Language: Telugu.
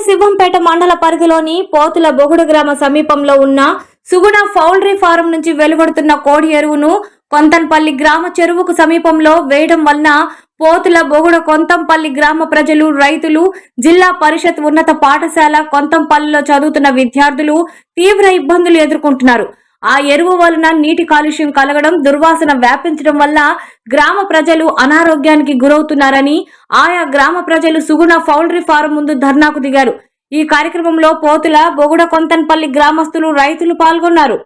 శివంపేట మండల పరిధిలోని పోతుల బొగుడు గ్రామ సమీపంలో ఉన్న సుగుణ పౌల్ట్రీ ఫారం నుంచి వెలువడుతున్న కోడి ఎరువును కొంతంపల్లి గ్రామ చెరువుకు సమీపంలో వేయడం వలన పోతుల బొగుడ కొంతంపల్లి గ్రామ ప్రజలు, రైతులు, జిల్లా పరిషత్ ఉన్నత పాఠశాల కొంతంపల్లిలో చదువుతున్న విద్యార్థులు తీవ్ర ఇబ్బందులు ఎదుర్కొంటున్నారు. ఆ ఎరువు వలన నీటి కాలుష్యం కలగడం, దుర్వాసన వ్యాపించడం వల్ల గ్రామ ప్రజలు అనారోగ్యానికి గురవుతున్నారని ఆయా గ్రామ ప్రజలు సుగుణ పౌల్ట్రీ ఫారం ముందు ధర్నాకు దిగారు. ఈ కార్యక్రమంలో పోతుల బొగుడ కొంతన్పల్లి గ్రామస్తులు, రైతులు పాల్గొన్నారు.